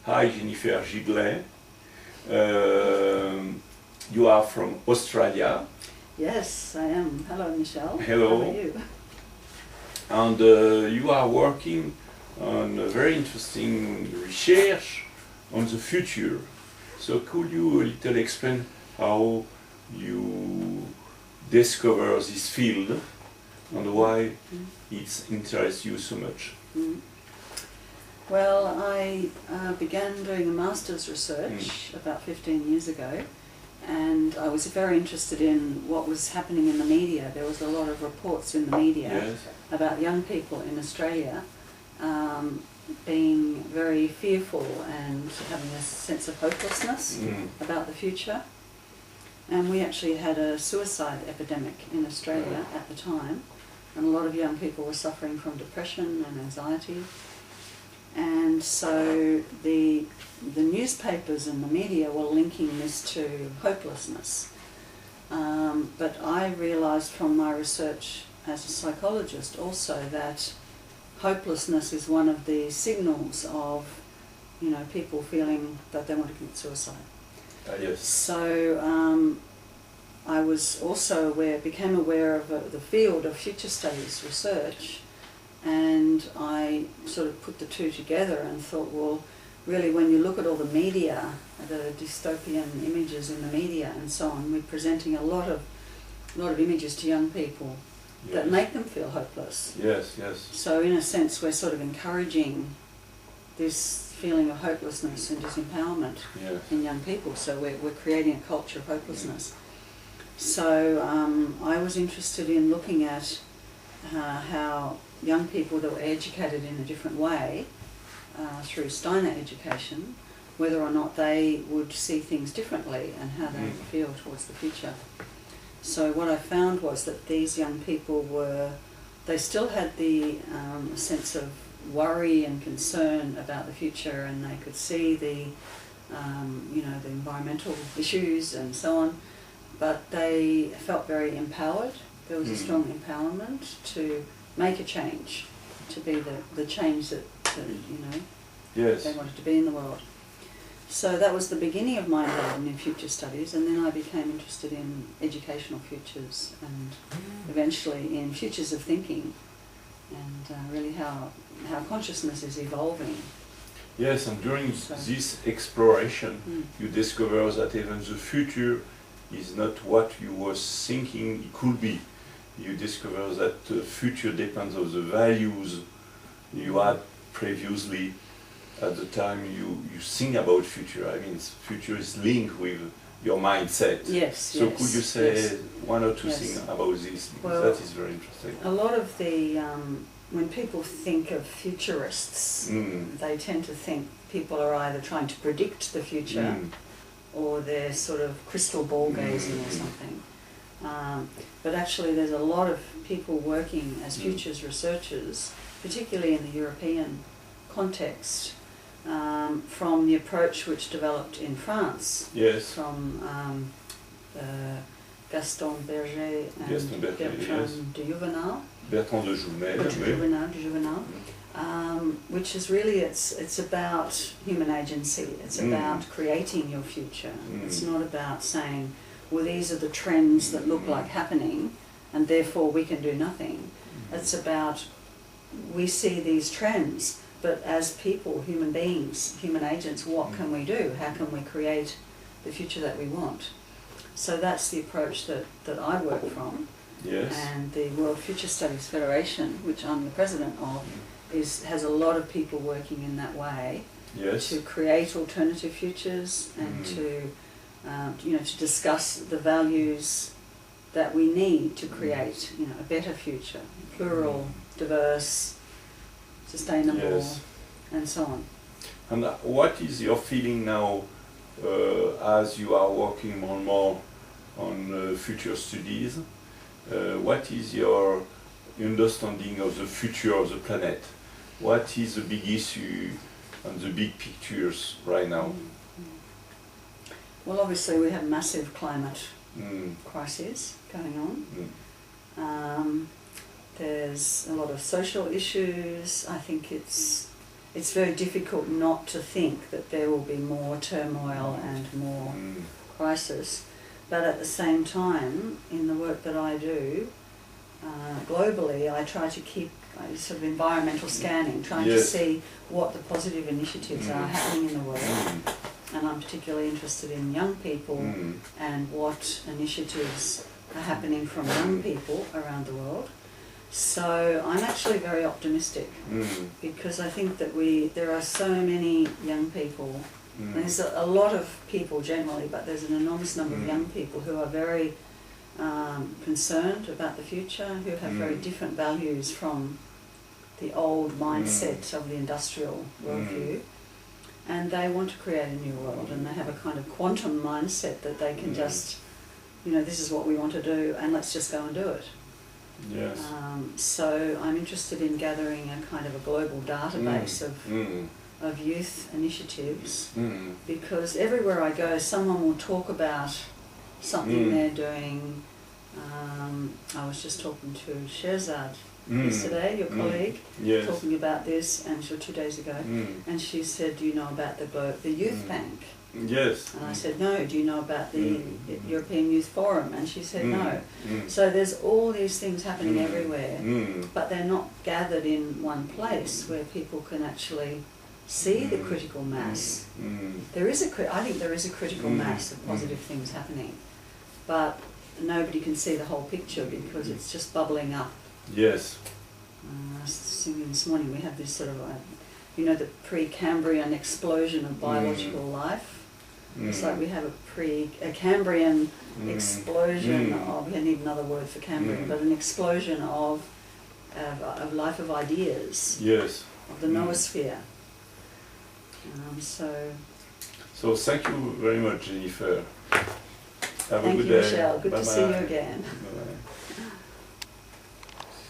Hi, Jennifer Gidley. You are from Australia. Yes, I am. Hello, Michel. Hello. How are you? And you are working on a very interesting research on the future. So could you a little explain how you discover this field and why it interests you so much? Well, I began doing a master's research about 15 years ago, and I was very interested in what was happening in the media. There was a lot of reports in the media about young people in Australia being very fearful and having a sense of hopelessness about the future. And we actually had a suicide epidemic in Australia at the time, and a lot of young people were suffering from depression and anxiety. And so the newspapers and the media were linking this to hopelessness. But I realised from my research as a psychologist also that hopelessness is one of the signals of, people feeling that they want to commit suicide. Yes. So I was also became aware of the field of future studies research, and I sort of put the two together and thought, well, really when you look at all the media, the dystopian images in the media and so on, we're presenting a lot of images to young people that make them feel hopeless. Yes, yes. So in a sense we're sort of encouraging this feeling of hopelessness and disempowerment in young people. So we're creating a culture of hopelessness. So I was interested in looking at how young people that were educated in a different way through Steiner education, whether or not they would see things differently and how they would feel towards the future. So what I found was that these young people they still had the sense of worry and concern about the future, and they could see the environmental issues and so on, but they felt very empowered. There was a strong empowerment to make a change, to be the change that they wanted to be in the world. So that was the beginning of my involvement in future studies, and then I became interested in educational futures and eventually in futures of thinking, and really how consciousness is evolving. Yes, and during this exploration you discover that even the future is not what you was thinking it could be. You discover that the future depends on the values you had previously at the time you think about future. I mean, future is linked with your mindset. Yes. So could you say one or two things about this? Because well, that is very interesting. A lot of the when people think of futurists, they tend to think people are either trying to predict the future or they're sort of crystal ball gazing or something. But actually there's a lot of people working as futures researchers, particularly in the European context, from the approach which developed in France, from Gaston Berger and Bertrand de Juvenal. Bertrand de Juvenal, which is really, it's about human agency. It's about creating your future. It's not about saying, well, these are the trends that look like happening and therefore we can do nothing. It's about, we see these trends, but as people, human beings, human agents, what can we do? How can we create the future that we want? So that's the approach that I work from. And the World Future Studies Federation, which I'm the president of, has a lot of people working in that way to create alternative futures and to discuss the values that we need to create, a better future, plural, diverse, sustainable, and so on. And what is your feeling now, as you are working more and more on future studies? What is your understanding of the future of the planet? What is the big issue and the big pictures right now? Well, obviously we have massive climate crises going on. There's a lot of social issues. I think it's very difficult not to think that there will be more turmoil and more crisis. But at the same time, in the work that I do, globally, I try to keep sort of environmental scanning, trying to see what the positive initiatives are happening in the world. And I'm particularly interested in young people and what initiatives are happening from young people around the world. So I'm actually very optimistic because I think that there are so many young people. There's a lot of people generally, but there's an enormous number of young people who are very concerned about the future, who have very different values from the old mindset of the industrial worldview. And they want to create a new world, and they have a kind of quantum mindset that they can just, this is what we want to do, and let's just go and do it. Yes. So I'm interested in gathering a kind of a global database of youth initiatives, because everywhere I go, someone will talk about something they're doing. I was just talking to Sherzad yesterday, your colleague, talking about this, and 2 days ago, and she said, do you know about the Youth Bank? Yes. And I said, no. Do you know about the European Youth Forum? And she said, no. So there's all these things happening everywhere, but they're not gathered in one place where people can actually see the critical mass. I think there is a critical mass of positive things happening, but nobody can see the whole picture because it's just bubbling up. Yes. I was singing this morning, we have this sort of, the Precambrian explosion of biological life. It's like we have a Cambrian explosion of, we need another word for Cambrian, but an explosion of life of ideas. Yes. Of the noosphere. So thank you very much, Jennifer. Have a good day. Thank you, Michel. Good Bye-bye. to see you again.